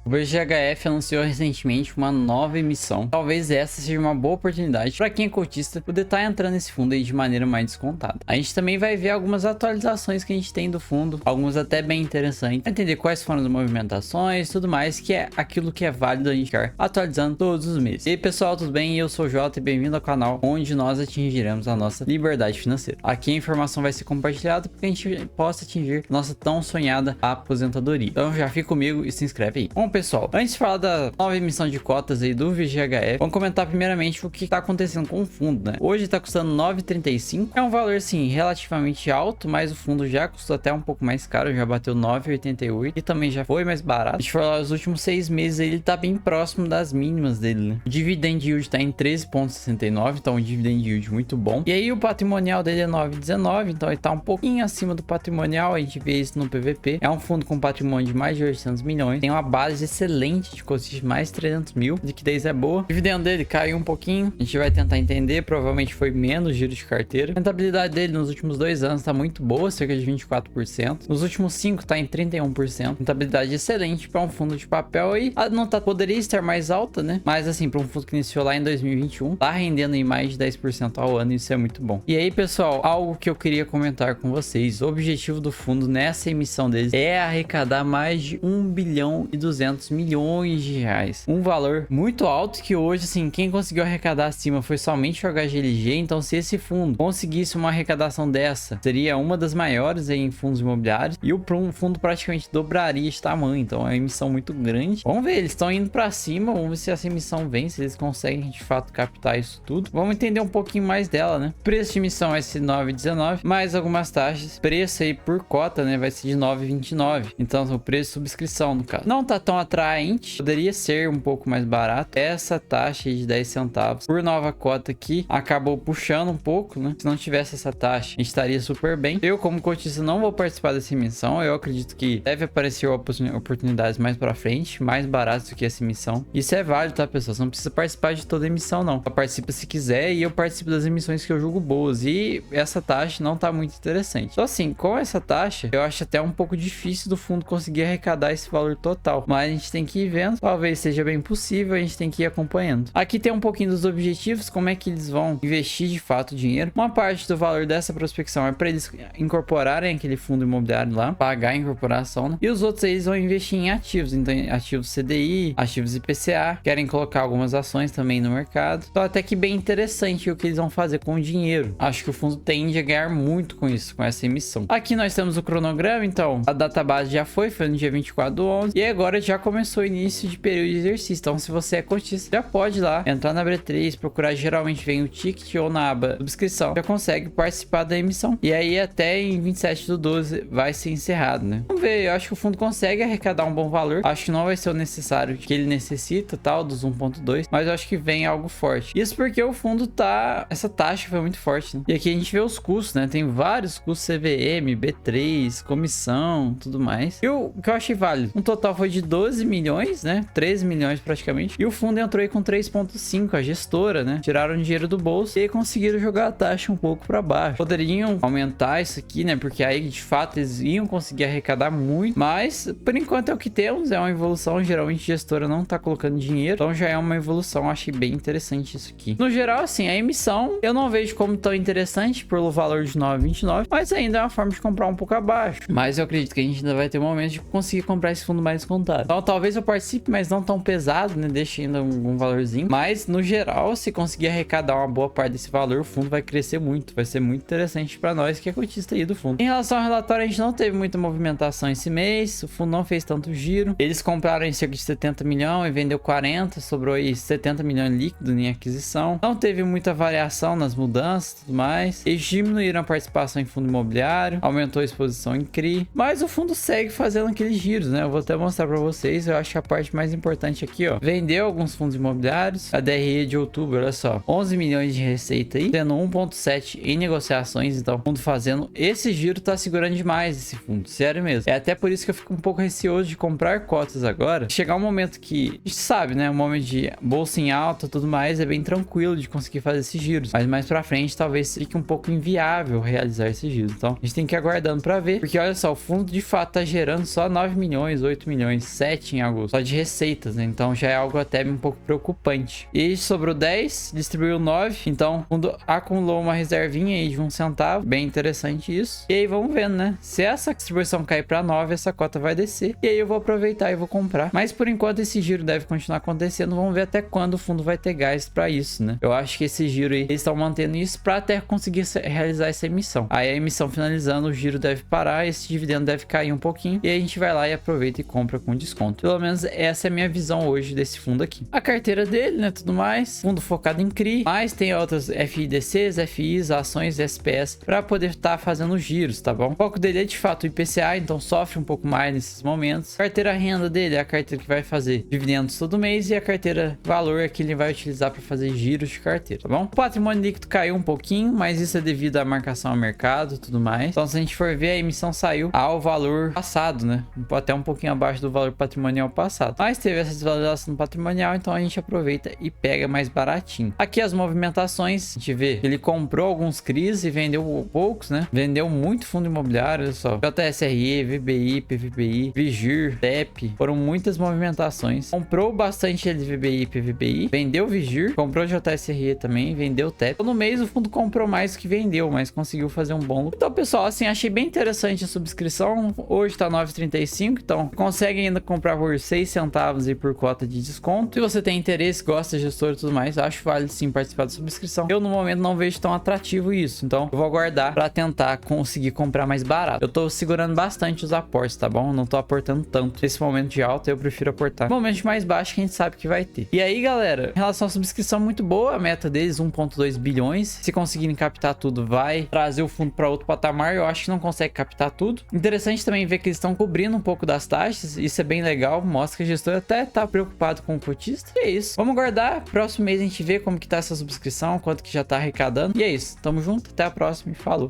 O VGHF anunciou recentemente uma nova emissão. Talvez essa seja uma boa oportunidade para quem é cotista poder estar entrando nesse fundo aí de maneira mais descontada. A gente também vai ver algumas atualizações que a gente tem do fundo, algumas até bem interessantes, para entender quais foram as movimentações, tudo mais, que é aquilo que é válido a gente ficar atualizando todos os meses. E aí pessoal, tudo bem? Eu sou o Jota e bem-vindo ao canal onde nós atingiremos a nossa liberdade financeira. Aqui a informação vai ser compartilhada para que a gente possa atingir nossa tão sonhada aposentadoria. Então já fica comigo e se inscreve aí. Bom pessoal, antes de falar da nova emissão de cotas aí do VGHF, vamos comentar primeiramente o que está acontecendo com o fundo, né? Hoje está custando 9,35, é um valor assim relativamente alto, mas o fundo já custou até um pouco mais caro, já bateu 9,88 e também já foi mais barato. Deixa eu falar, os últimos 6 meses ele tá bem próximo das mínimas dele, né? O dividend yield está em 13,69, então um dividend yield muito bom. E aí o patrimonial dele é 9,19, então ele tá um pouquinho acima do patrimonial, a gente vê isso no PVP. É um fundo com patrimônio de mais de 800 milhões, tem uma base excelente de custos de mais de 300 mil, liquidez é boa. O dividendo dele caiu um pouquinho, a gente vai tentar entender, provavelmente foi menos giro de carteira. A rentabilidade dele nos últimos 2 anos tá muito boa, cerca de 24%. Nos últimos 5 tá em 31%. Rentabilidade excelente para um fundo de papel aí. A nota poderia estar mais alta, né? Mas assim, para um fundo que iniciou lá em 2021, tá rendendo em mais de 10% ao ano, isso é muito bom. E aí, pessoal, algo que eu queria comentar com vocês. O objetivo do fundo nessa emissão deles é arrecadar mais de 1 bilhão e 200 milhões de reais. Um valor muito alto que hoje, assim, quem conseguiu arrecadar acima foi somente o HGLG. Então, se esse fundo conseguisse uma arrecadação dessa, seria uma das maiores aí em fundos imobiliários. E o fundo praticamente dobraria de tamanho. Então, é uma emissão muito grande. Vamos ver, eles estão indo para cima. Vamos ver se essa emissão vem, se eles conseguem de fato captar isso tudo. Vamos entender um pouquinho mais dela, né? O preço de emissão vai ser 9,19, mais algumas taxas. Preço aí por cota, né? Vai ser de 9,29. Então, o preço de subscrição, no caso. Não tá tão atraente. Poderia ser um pouco mais barato. Essa taxa de 10 centavos por nova cota aqui acabou puxando um pouco, né? Se não tivesse essa taxa, a gente estaria super bem. Eu, como cotista, não vou participar dessa emissão. Eu acredito que deve aparecer oportunidades mais pra frente, mais baratas do que essa emissão. Isso é válido, tá, pessoal? Você não precisa participar de toda a emissão, não. Só participa se quiser e eu participo das emissões que eu julgo boas. E essa taxa não tá muito interessante. Então, assim, com essa taxa, eu acho até um pouco difícil do fundo conseguir arrecadar esse valor total. Mas a gente tem que ir vendo. Talvez seja bem possível, a gente tem que ir acompanhando. Aqui tem um pouquinho dos objetivos, como é que eles vão investir de fato o dinheiro. Uma parte do valor dessa prospecção é para eles incorporarem aquele fundo imobiliário lá, pagar a incorporação, né? E os outros aí eles vão investir em ativos, então ativos CDI, ativos IPCA, querem colocar algumas ações também no mercado. Então até que bem interessante o que eles vão fazer com o dinheiro. Acho que o fundo tende a ganhar muito com isso, com essa emissão. Aqui nós temos o cronograma, então a database já foi no dia 24/11 e agora já começou o início de período de exercício. Então se você é cotista, já pode ir lá, entrar na B3, procurar, geralmente vem o ticket ou na aba subscrição, já consegue participar da emissão. E aí até em 27/12 vai ser encerrado, né? Vamos ver, eu acho que o fundo consegue arrecadar um bom valor. Acho que não vai ser o necessário que ele necessita, tal, dos 1,2, mas eu acho que vem algo forte. Isso porque o fundo tá... essa taxa foi muito forte, né? E aqui a gente vê os custos, né? Tem vários custos, CVM, B3, comissão, tudo mais. E o que eu achei válido, um total foi de 12 milhões, né? 13 milhões praticamente. E o fundo entrou aí com 3,5, a gestora, né? Tiraram dinheiro do bolso e aí conseguiram jogar a taxa um pouco para baixo. Poderiam aumentar isso aqui, né? Porque aí de fato eles iam conseguir arrecadar muito, mas por enquanto é o que temos, é uma evolução. Geralmente a gestora não tá colocando dinheiro, então já é uma evolução. Achei bem interessante isso aqui. No geral, assim, a emissão eu não vejo como tão interessante pelo valor de 9,29, mas ainda é uma forma de comprar um pouco abaixo. Mas eu acredito que a gente ainda vai ter um momento de conseguir comprar esse fundo mais descontado. Então talvez eu participe, mas não tão pesado, né? Deixe ainda um valorzinho. Mas no geral, se conseguir arrecadar uma boa parte desse valor, o fundo vai crescer muito. Vai ser muito interessante para nós que é cotista aí do fundo. Em relação ao relatório, a gente não teve muita movimentação esse mês. O fundo não fez tanto giro. Eles compraram em cerca de 70 milhões e vendeu 40. Sobrou aí 70 milhões líquido em aquisição. Não teve muita variação nas mudanças e tudo mais. Eles diminuíram a participação em fundo imobiliário. Aumentou a exposição em CRI. Mas o fundo segue fazendo aqueles giros, né? Eu vou até mostrar para vocês. Eu acho que a parte mais importante aqui, ó. Vendeu alguns fundos imobiliários. A DRE de outubro, olha só. 11 milhões de receita aí. Tendo 1,7 em negociações. Então, o fundo fazendo esse giro tá segurando demais esse fundo. Sério mesmo. É até por isso que eu fico um pouco receoso de comprar cotas agora. Chegar um momento que, a gente sabe, né? Um momento de bolsa em alta, tudo mais, é bem tranquilo de conseguir fazer esses giros. Mas mais pra frente, talvez fique um pouco inviável realizar esses giros. Então, a gente tem que ir aguardando pra ver. Porque olha só, o fundo de fato tá gerando só 9 milhões, 8 milhões, 7 17 em agosto, só de receitas, né? Então já é algo até um pouco preocupante. E sobrou 10, distribuiu 9, então o fundo acumulou uma reservinha aí de 1 centavo, bem interessante isso. E aí vamos vendo, né? Se essa distribuição cair para 9, essa cota vai descer. E aí eu vou aproveitar e vou comprar. Mas por enquanto esse giro deve continuar acontecendo. Vamos ver até quando o fundo vai ter gás para isso, né? Eu acho que esse giro aí, eles estão mantendo isso para até conseguir realizar essa emissão. Aí a emissão finalizando, o giro deve parar, esse dividendo deve cair um pouquinho. E aí a gente vai lá e aproveita e compra com desconto. Pelo menos essa é a minha visão hoje desse fundo aqui. A carteira dele, né? Tudo mais. Fundo focado em CRI. Mas tem outras FIDCs, FIs, ações, SPS para poder estar fazendo giros, tá bom? O foco dele é de fato o IPCA, então sofre um pouco mais nesses momentos. A carteira renda dele é a carteira que vai fazer dividendos todo mês e a carteira valor é que ele vai utilizar para fazer giros de carteira, tá bom? O patrimônio líquido caiu um pouquinho, mas isso é devido à marcação ao mercado e tudo mais. Então se a gente for ver, a emissão saiu ao valor passado, né? Até um pouquinho abaixo do valor patrimonial passado. Mas teve essa desvalorização patrimonial, então a gente aproveita e pega mais baratinho. Aqui as movimentações, a gente vê que ele comprou alguns CRIs e vendeu poucos, né? Vendeu muito fundo imobiliário, olha só. JSRE, VBI, PVBI, Vigir, TEP, foram muitas movimentações. Comprou bastante LVBI e PVBI, vendeu Vigir, comprou JSRE também, vendeu TEP. Então, no mês o fundo comprou mais do que vendeu, mas conseguiu fazer um bom lucro. Então, pessoal, assim, achei bem interessante a subscrição. Hoje tá 9,35, então consegue ainda comprar por 6 centavos aí por cota de desconto. Se você tem interesse, gosta de gestor e tudo mais, acho válido sim participar da subscrição. Eu, no momento, não vejo tão atrativo isso, então eu vou aguardar para tentar conseguir comprar mais barato. Eu tô segurando bastante os aportes, tá bom? Eu não tô aportando tanto. Nesse momento de alta, eu prefiro aportar no momento de mais baixo que a gente sabe que vai ter. E aí, galera, em relação à subscrição, muito boa. A meta deles, 1,2 bilhões. Se conseguirem captar tudo, vai trazer o fundo para outro patamar. Eu acho que não consegue captar tudo. Interessante também ver que eles estão cobrindo um pouco das taxas. Isso é bem legal. Mostra que o gestor até tá preocupado com o cotista. E é isso. Vamos guardar. Próximo mês a gente vê como que tá essa subscrição, quanto que já tá arrecadando. E é isso. Tamo junto. Até a próxima e falou.